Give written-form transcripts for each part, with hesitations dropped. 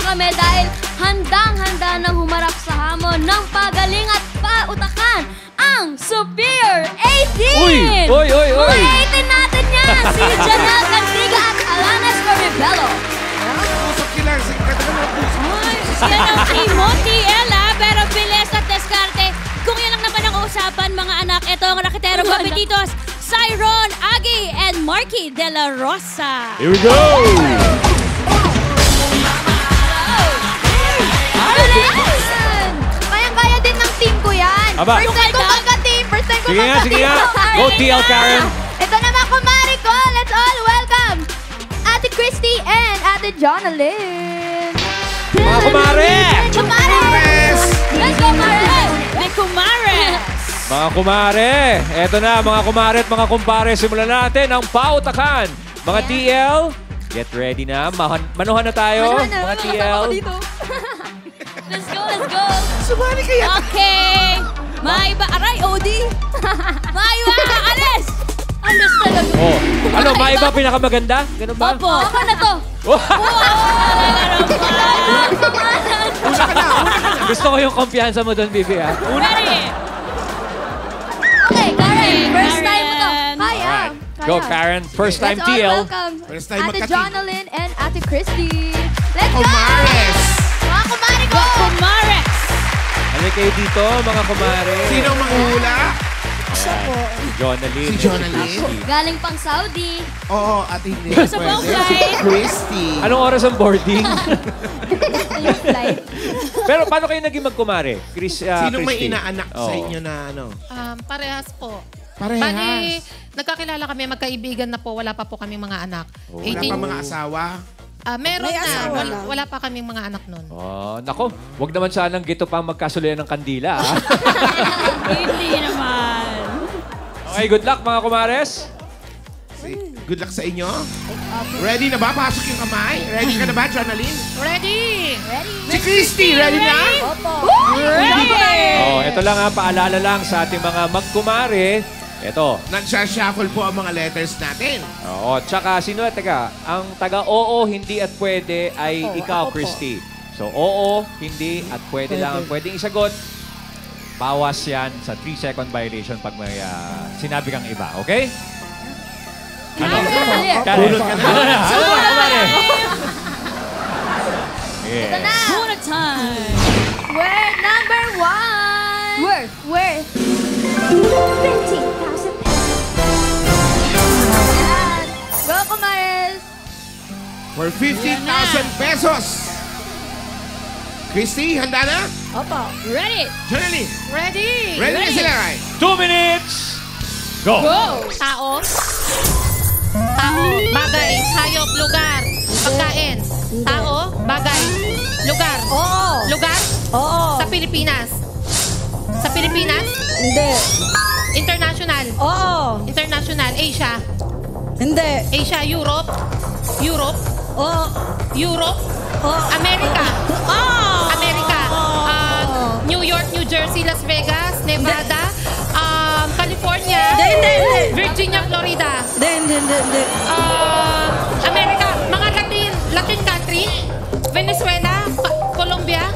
kami dahil handang-handa nang humarap sa hamon ng pagaling at pautakan ang Superior 18! Uy! Mga 18 natin yan! Si Janelle Cantiga at Alanes Corribello. Pusok kila. Yan ang team mo, TL, pero bilis at diskarte. Kung yan lang naman ang usapan, mga anak, ito ang raketero Papititos, Cyron, Agi, and Marky De La Rosa. Here we go! Kayang-kaya din ng team ko yan. Aba. First time ko magka-team. Sige nga. Go TL, Karen. Ito naman, kumari ko. Let's all welcome Ate Christy and Ate Jonalyn. Mga kumare! Kumares! Let's go, Kumares! The Kumares. Mga kumare, eto na mga kumare at mga kumpare. Simulan natin ang pautakan. Mga TL, get ready na. Manuhan na tayo. Mga TL. Let's go. Sumali kaya. Okay. Maiba. Aray, Odi. Maiba. Alis. Alas talaga. Oh, ano, maiba pinakamaganda? Ganun ba? Opo. Ako na to. Gusto ko yung kumpiyansa mo doon, Bibi, ha? Ready. Okay, Karen. First Karen. time mo to. Kaya. Alright. Go, Karen. First time Let's all TL. welcome First time Ate magka-team. Jonalyn and Ate Christy. Let's go! Kumares. Mga kumari ko! Kumares. Ano kayo dito, mga kumare? Sino ang manghula? Si Jonalyn. Si Jonalyn. Galing pang Saudi. Oo, at hindi. Sa pwede. Bongay. Si Christy. Anong oras ang boarding? Yung flight. Pero paano kayo naging magkumare? Sino may Christy? inaanak sa Oo. inyo na ano? Parehas po. Parehas. Bali, nagkakilala kami, magkaibigan na po. Wala pa po kaming mga anak. Oh. Wala pa mga asawa. Meron na. Wala pa kaming mga anak nun. Oh, nako, wag naman sanang gito pang magkasulian ng kandila, ha? Hindi naman. Okay, good luck, mga kumares. Good luck sa inyo. Ready na ba? Pasok yung kamay. Ready ka na ba, Jonalyn? Ready! Si Christy, ready na? Oh, ito lang ha, paalala lang sa ating mga magkumare. Ito. Nagsashuffle po ang mga letters natin. Oo, tsaka sino na, teka, ang taga oo, hindi at pwede ay ikaw, Christy. So, oo, hindi at pwede lang ang pwedeng isagot. Bawas yan sa 3-second violation pag may sinabi kang iba, okay? Ano? Bunot ka na. Ano ba, kumare? Ito na. Tuna time. Word number 1. Word. 50,000 pesos. Ayan. Go, Kumares. For 50,000 pesos. Christy, handa na? Opo. Ready. Jonalyn, Ready! ready na sila, right? 2 minutes! Go! Tao. Tao, bagay, hayop, lugar, pagkain. Tao, bagay, lugar. Oo. Lugar? Oo. Sa Pilipinas. Sa Pilipinas? Hindi. International. Oo. International. Asia. Hindi. Asia, Europe. Europe. Oo. Europe. Oo. America. Oo. America. New York, New Jersey, Las Vegas, Nevada, California, Hindi. Virginia, Florida. Hindi. America, mga Latin country, Venezuela, Colombia,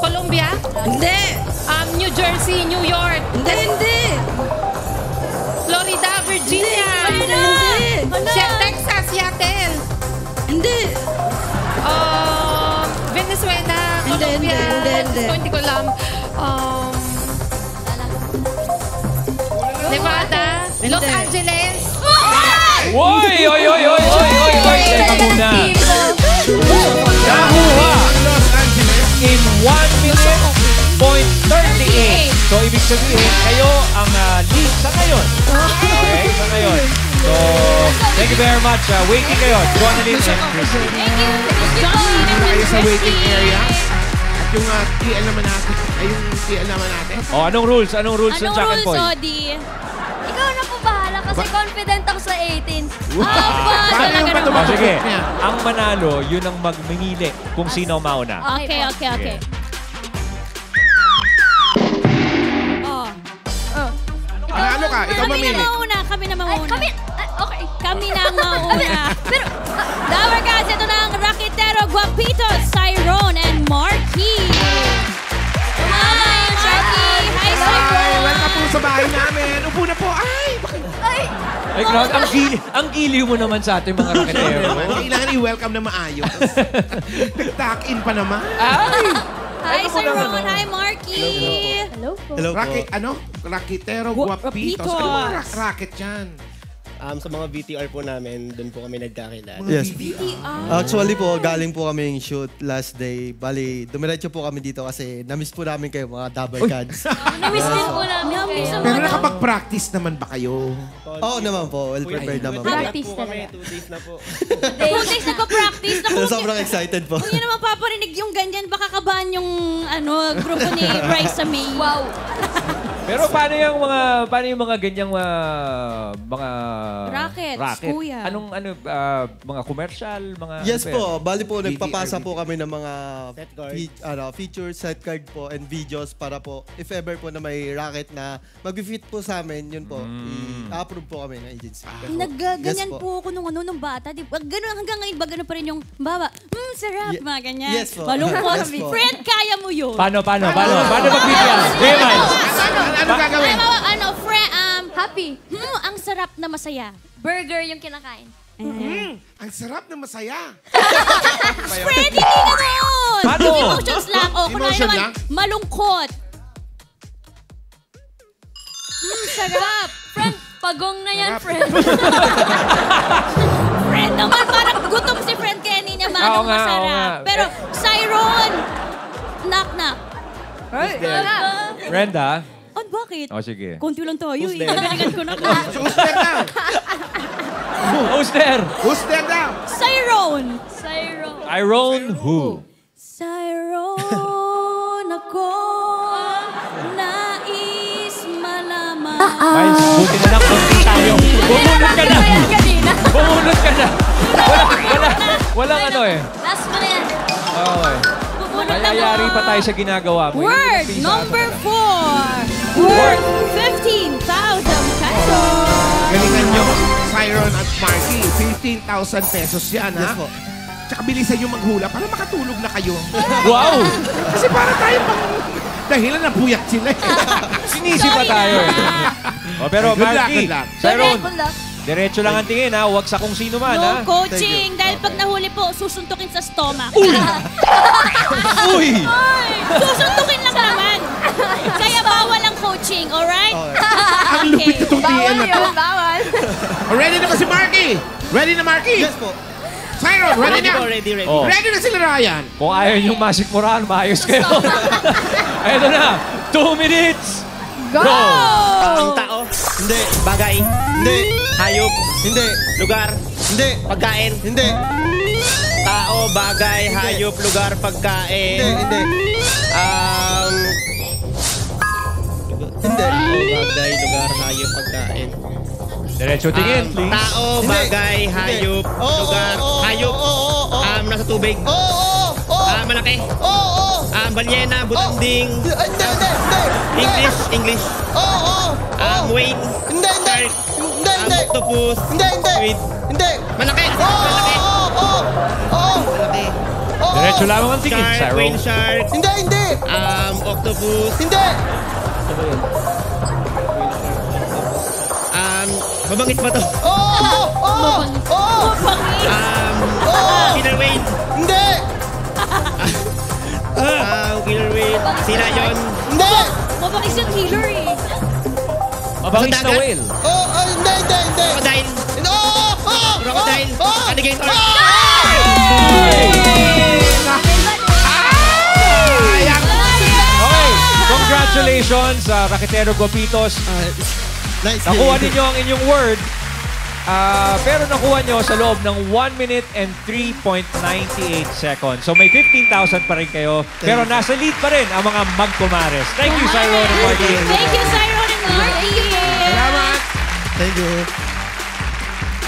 Colombia, Hindi. New Jersey, New York, Hindi. Florida, Virginia, Texas, Seattle, Hindi. Venezuela, Colombia, hindi ko alam. Nevada, Los Angeles. Oy! Teka muna. Nakuha Los Angeles. in 1 minute point 38. So, ibig sabihin, kayo ang lead sa ngayon. Okay? Sa ngayon. So, thank you very much. Waiting kayo. Jonalyn and Christy. Muna kayo sa waiting area. At yung TL naman natin. Yung TL naman natin. Oh, anong rules? Anong rules ng Anong Jack and rules, Poy? Odi? Ikaw na po bahala kasi confident ako sa 18. Paano yung Oh, patumakot sige. niya? Ang manalo, yun ang magmimili kung sino ang mauna. Okay. Oh. Panalo ka, ikaw Kami mamili. na mauna. Okay. Kami na ang mauna. Pero, Dawarkas, ito na ang Rakitero Guapitos, Cyrone, and Marky. Hi, Marky! Hi, Ay, Cyrone! welcome po sa bahay namin. Upo na po. Ay, bakit? Ay, grabe, ang giliw mo naman sa ating mga raketero. Kailangan i-welcome na maayos. Nag-tuck in pa naman. Hi, Cyrone! Hi, Marky! Hello po. Hello po. Raketero Guapitos. Guapitos. Ano mga racket yan? Sa mga VTR po namin, doon po kami nagkakilala. Mga Yes. VTR. Actually po, galing po kami shoot last day. Bali, dumiretso po kami dito kasi na-miss po namin kayo mga double cards. Namiss din po namin kayo. Pero nakapag-practice naman ba kayo? Oo naman po, well prepared naman po. Practice po kami, talaga. 2 days na po. 2 days nagpa-practice. Naku, Sobrang excited po. kung yun naman paparinig yung ganyan, baka kabahan yung grupo ni Raisa May. Wow. Pero paano yung mga ganyang mga Rackets, kuya. Anong mga commercial, mga Yes ano ba yan? po, bali po, nagpapasa VTR. po kami ng mga Set card. features, set card po, and videos para po, if ever po na may racket na mag-fit po sa amin, yun po, i-approve po kami ng agency. Nagganyan Yes po ako nung bata. Di ba? Ganun, hanggang ngayon ba ganun pa rin yung baba? Sarap, Ye- mga ganyan. yes po. Malungkot. Yes po. Friend, kaya mo yun. Paano mag-video? Raymond! Ano gagawin? Happy. Ang sarap na masaya. Burger yung kinakain. Ang sarap na masaya. Friend, hindi ganun. Paano? Emotions lang. O, kunwari Emotion naman, lang? malungkot. Sarap. Friend, pagong na yan, friend. Friend naman, parang gutom si friend kaya hindi niya Oo maanong nga, oo masarap. nga. Pero, Cyrone, knock-knock. Brenda? Oh, bakit? O, sige. Konti lang tayo eh. there? Galingan ko na. Who's there now? Who's there? Who's there now? Cyrone. Iron who? Cyrone, ako nais malaman. Miles, buti na lang konti tayo. Bumunod ka na! Bumunod ka na! Walang ano eh. Last mo na yan. Oo eh. Pupunod na Mayayari mo. pa tayo sa ginagawa mo. Word Yun yung number pinasa- 4. Worth 15,000 pesos. Galingan nyo, Cyrone at Marky. 15,000 pesos yan, ha? Yes po. Tsaka bilisan nyo maghula para makatulog na kayo. Wow! Kasi para tayo pang dahilan na buyat sila eh. Sinisi pa tayo eh. O, pero Good luck, Marky, good luck. Cyrone, Good luck. diretso lang ang tingin ha. Huwag sa kung sino man ha. No coaching. Dahil pag nahuli po, susuntukin sa stomach. Uy! Susuntukin lang naman. Kaya bawal ang coaching, alright? Ang lupit itong tiyan na to. Bawal. Ready na ba si Marky? Ready na, Marky? Yes po. Cyrone, ready Ready na? po, ready. Oh. Ready na sila, Ryan? Kung ayaw niyong masikmurahan, maayos kayo. Eto na, 2 minutes. Go! Ang tao, Hindi. bagay, Hindi. hayop, Hindi. lugar, Hindi. pagkain. Hindi. Tao, bagay, Hindi. hayop, lugar, Hindi. pagkain. Hindi. Hindi. Tao, bagay, lugar, hayop, pagkain. Diretso tingin, please. Tao, Hindi. bagay, hayop, Oo, lugar, oo, hayop. oo, oo, oo. Nasa tubig. Oo. Malaki. Oo. Balyena, butanding. Hindi. Hindi. English. Oo. Whale. Hindi. Shark. Hindi. Octopus. Hindi. Squid. Hindi. Malaki. Oo. Malaki. Oo. Malaki. Diretso lamang ang tingin, Shark, whale Cyrone. shark. Hindi. Octopus. Hindi. Mabangis ba to? Oo. Killer whale. Hindi. Killer whale. Sea lion. Hindi. Mabangis yung killer eh. Mabangis na Dagat. whale. Hindi. Crocodile. Crocodile. Alligator. Okay, congratulations sa Raketero Guapitos. Nice. Nakuha ninyo ang inyong word. Pero nakuha nyo sa loob ng 1 minute and 3.98 seconds. So may 15,000 pa rin kayo. Pero nasa lead pa rin ang mga magkumares. Thank you, Cyrone and Marky. Thank you, Cyrone and Marky. Salamat. Thank you.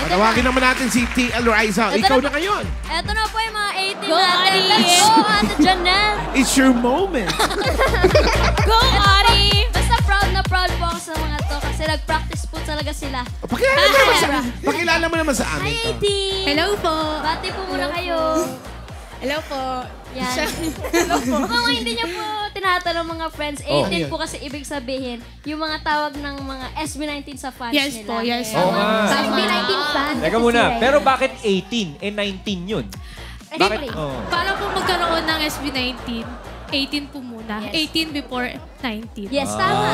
Tawagin naman natin si TL Raisa. Ikaw na ngayon. Eto na po yung mga 18 Go, natin. Ari. Let's go, Ate Janelle. It's your moment. Go, Ari! Basta proud na proud po ako sa mga to kasi nag-practice po talaga sila. Pakilala mo naman sa Hi, amin. 18! Hello po. Bati po muna kayo. Hello po. Yan. Kung hindi niyo po tinatanong mga friends, 18 po kasi ibig sabihin, yung mga tawag ng mga SB19 sa fans Yes nila. po, yes. Oo nga. SB19 fan. Teka muna, pero bakit 18? 19 yun. Bakit? Exactly. Oh. Para po magkaroon ng SB19, 18 po muna. Yes. 18 before 19. Yes, tama.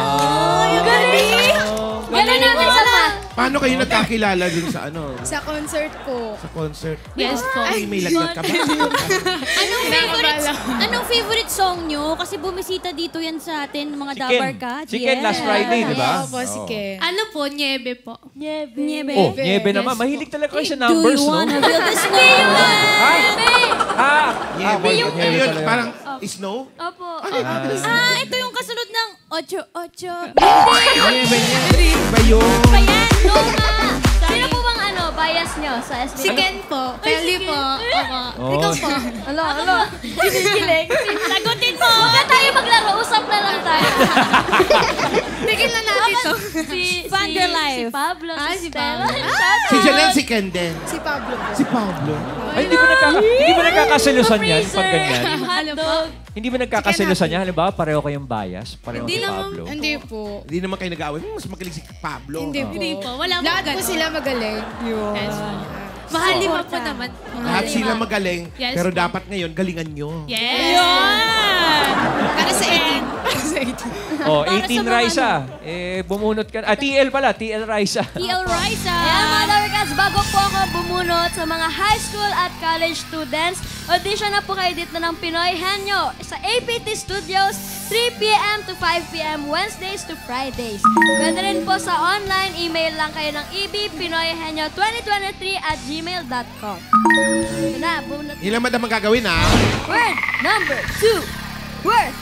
Yung galing! Galing natin sa pa. Paano kayo nagkakilala dun sa ano? Sa concert po. Sa concert? Yes po. Ay, may lagnat ka ba? Anong favorite song nyo? Kasi bumisita dito yan sa atin, mga Si Dabar Ken. Cats. Si Ken last Friday, di ba? Opo, si Ken. Ano po, Niebe po. Niebe. Oh, Niebe naman. Mahilig talaga kayo sa numbers, Do you no? wanna build a snowman? Niebe. Niebe Yun, talaga. parang snow? Opo. Ito yung kasunod ng 8-8. Niebe niya. Iba yun. Ayan. Luma! Sino po bang bias nyo sa SB? Si Ken po. Kelly po. Opo. Oh. Ikaw po. Alo. Kinikilig. Sagutin mo. Huwag na tayo maglaro. Usap na lang tayo. Tigil na natin to. Thunder Life. Si Pablo, Ah, si si Stella. Si Janelle, si Ken din. Si Pablo po. Si Pablo. Ay, hindi ba nagkakaselusan yan pag ganyan? Ano po? Hindi ba nagkakaselusan yan? Halimbawa, pareho kayong bias? Pareho Hindi si naman. Pablo? Hindi po. Hindi naman kayo nag-away. Mas magaling si Pablo. Hindi po. Hindi po. Wala po Lahat po ganun. sila magaling. Yes po. Mahal lima po naman. Lahat sila magaling, Yes, pero po. dapat ngayon, galingan nyo. Yes. Para sa 18. Para sa 18. Oh, Para sa 18 mga Raisa. Bumunot ka. TL pala, TL Raisa. TL Raisa. Ayan mga Dabarcats, bago po ako bumunot sa mga high school at college students, audition na po kayo dito ng Pinoy Henyo sa APT Studios, 3 p.m. to 5 p.m. Wednesdays to Fridays. Pwede rin po sa online, email lang kayo ng ebpinoyhenyo2023@gmail.com. Ito na, bumunot. Ilan madam ang gagawin, ha? Word number 2, worth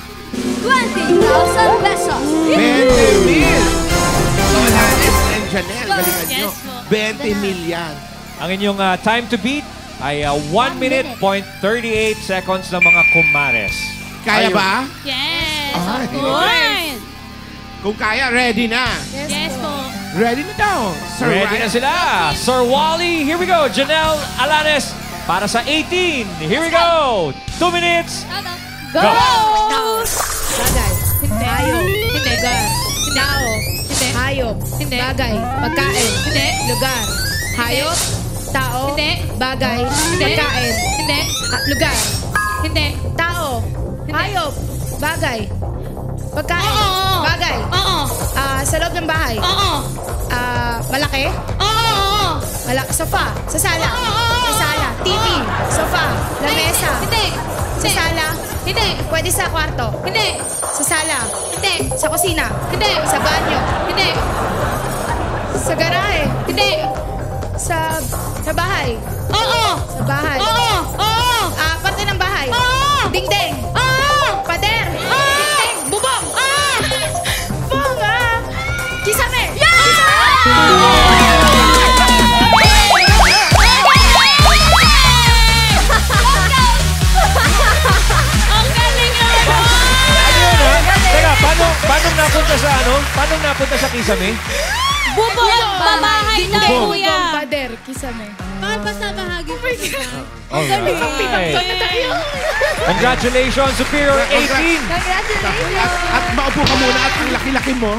20,000 pesos. 20 mil! Solanes and Janelle, galingan nyo. Yes po. 20 mil yan. Ang inyong time to beat ay 1 minute point 38 seconds ng mga kumares. Kaya Ayun. ba? Yes. Ay. Of course. Kung kaya, ready na. Yes po. Ready na daw. Sir Ready na Ryan. sila. Sir Wally, here we go. Janelle Alanes para sa 18. Here we go. 2 minutes. Go! Bagay. Hindi. Hayop. Hindi. Lugar. Tao. Hindi. Hayop. Hindi. Bagay. Pagkain. Hindi. Lugar. Hayop. Tao. Hindi. Bagay. Hindi. Pagkain. Hindi. Lugar. Hindi. Tao. Hayop. Bagay. Pagkain. Oo. Bagay. Oo. Sa loob ng bahay. Oo. Malaki. Oo. Sofa. Sa sala. Sa sala. TV. Sofa. Lamesa. Hindi. Sa sala. Hindi. Pwede sa kwarto. Hindi. Sa sala. Hindi. Sa kusina. Hindi. Sa banyo. Hindi. Sa garahe. Hindi. Sa bahay. Oo. Sa bahay. Oo. Oo. Parte ng bahay. Oo. Dingding. Oo. Pader. Dingding. Bubong. Ah! Bunga. Kisame. Ang galing naman! Ano yun, ha? Teka, paano napunta sa ano? Paano napunta sa Kisame? Bubong ang babahay na Bubong. kuya. Pader. Kisame. Bakit pa sa bahagi po siya? Alright. Congratulations, Superior 18. At maupo ka muna at ang laki-laki mo.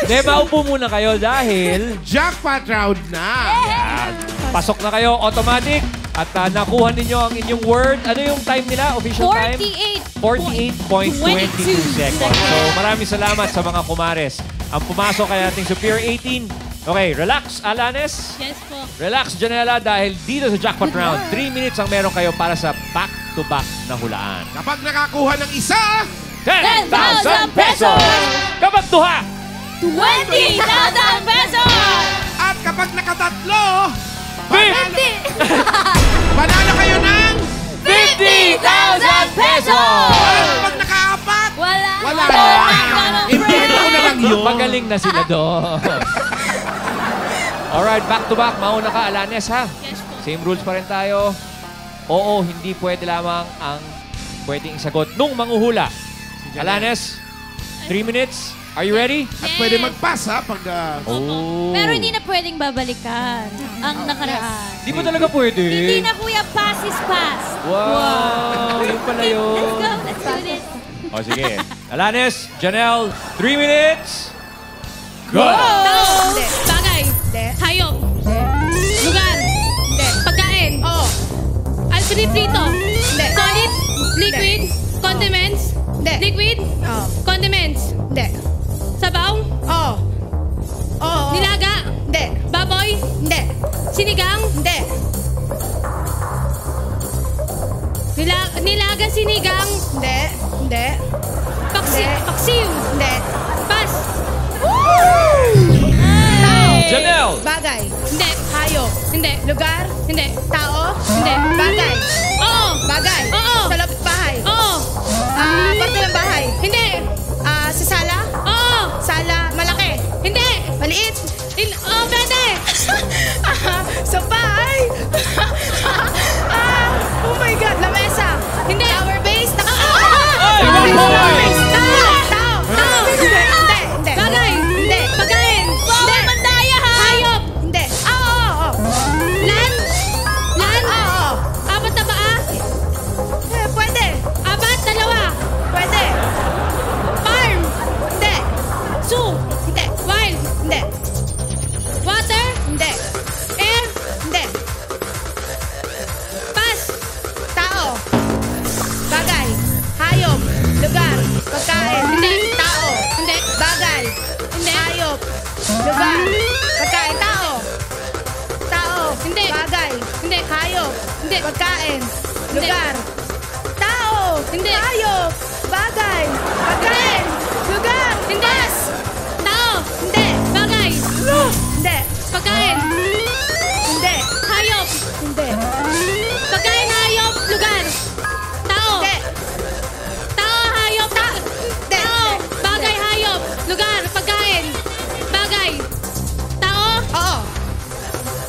Di, maupo muna kayo dahil Jackpot round na. yan, pasok na kayo automatic at nakuha ninyo ang inyong word. Ano yung time nila? Official time? 48.22 seconds. So maraming salamat sa mga kumares. Ang pumasok kay ating Superior 18. Okay, relax, Alanes. Yes po. Relax, Janela, dahil dito sa Jackpot Round, 3 minutes ang meron kayo para sa back-to-back na hulaan. Kapag nakakuha ng isa, 10,000 pesos! Kapag tuha, 20,000 pesos! at kapag nakatatlo, 50,000 panalo kayo ng 50,000 pesos! at kapag nakaapat, Wala. wala na. Impirito ko na lang yun. Magaling na sila doon. Alright, back-to-back. Mauna ka, Alanes, ha? Yes po. Same rules pa rin tayo. Oo, hindi pwede lamang ang pwedeng isagot nung manghuhula. Alanes, 3 minutes. Are you ready? At pwede mag-pass ha pag... Oh. Pero hindi na pwedeng babalikan ang nakaraan. Di ba talaga pwede? Hindi na, kuya. Pass is pass. Wow! Yun pala yun. Let's go. Let's do this. O sige. Alanes, Janelle, 3 minutes. Go! Tao. Hindi. Bagay. Hindi. Hayop. Lugar. Hindi. Pagkain. Oo. Alfrito. Hindi. Solid. Liquid. Condiments. Hindi. Liquid. Oo. Condiments. Hindi. Sabaw. Oo. Oo. Nilaga. Hindi. Baboy. Hindi. Sinigang. Hindi. Nilaga sinigang. Hindi. Hindi. Hindi. Paksiw. Hindi. Pas. Tao. Janelle! Bagay. Hindi. Hayop. Hindi. Lugar. Hindi. Tao. Hindi. Bagay. Oo. Bagay. Oo. Sa loob bahay. Oo. Parte ng bahay. Hindi. Sa sala. Oo. Sala. Malaki. Hindi. Maliit. Pwede. Sa bahay. Oh my God. Lamesa. Hindi. Tower base. Ay, Tower one base. point. Tao. Hindi. Hindi. Bagay. Hindi. Pagkain. Hindi. Mandaya ha. Hayop. Hindi. Oo. Lan. Oo. Apat na paa. Pwede. Apat. Dalawa. Pwede. Farm. Hindi. Zoo. Hindi. Wild. Hindi. Water. Hindi. Air. Hindi. Pass. Tao. Bagay. Hayop. Lugar. Pagkain. Hindi. Tao. Hindi. Bagay. Hindi. Hayop. Lugar. Pagkain. Tao. Tao. Hindi. Bagay. Hindi. Hayop. Hindi. Pagkain. Lugar. Tao. Hindi. Hayop. Bagay. Pagkain. Lugar. Hindi. Tao. Hindi. Bagay. Hindi. Pagkain. Hindi. Hayop. Hindi. Pagkain, hayop, lugar. Tao. Hindi. Tao, hayop. Hindi. Tao. Bagay, hayop. Lugar. Pagkain. Bagay. Tao. Oo.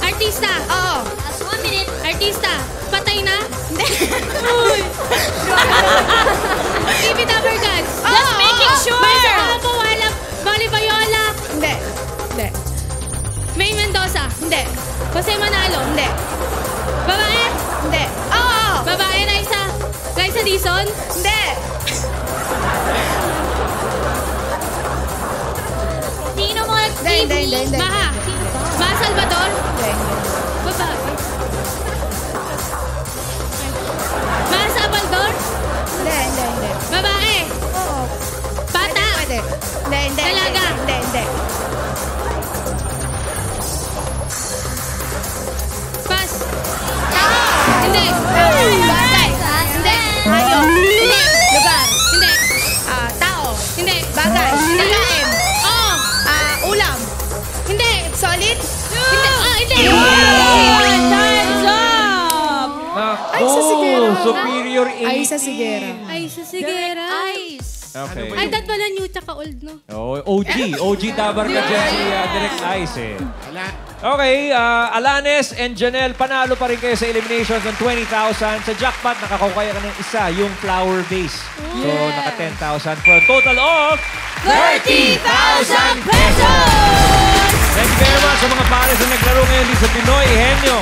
Artista. Oo. Last 1 minute. Artista. Patay na. Hindi. TV Tower Gods. Just making sure. May Sahabo, Wala. Bali Bayola. Hindi. Hindi. May Mendoza. Hindi. Jose Manalo. Hindi. Babae. Hindi. Oo. Babae, Liza Dizon. Hindi. Sino mga Hindi. TV? Hindi. Maha Salvador. Hindi. Babae. Maha Salvador. Hindi. Babae. Oo. Bata. Pwede. Hindi. Dalaga. Hindi. Pas. Hindi. Bagay. Hindi. Hayop. Hindi. Lugar. Hindi. Tao. Hindi. Bagay. Pagkain. Oo. Ulam. Hindi. Solid. Hindi. Hindi. Time's up! Naku, Ay, sa sigera. superior 18. Ay, sa sigera. Ay, sa sigera. Ice. Okay. Ay, dad pala new tsaka old, no? Oh, OG Tabar ka dyan si Direct Ice eh. Wala. Okay, Alanes and Janelle, panalo pa rin kayo sa eliminations ng 20,000. Sa jackpot, nakakukaya ka ng isa, yung flower base. So, naka 10,000 for a total of 30,000 pesos! Thank you very much sa mga pares na naglaro ngayon dito sa Pinoy Henyo.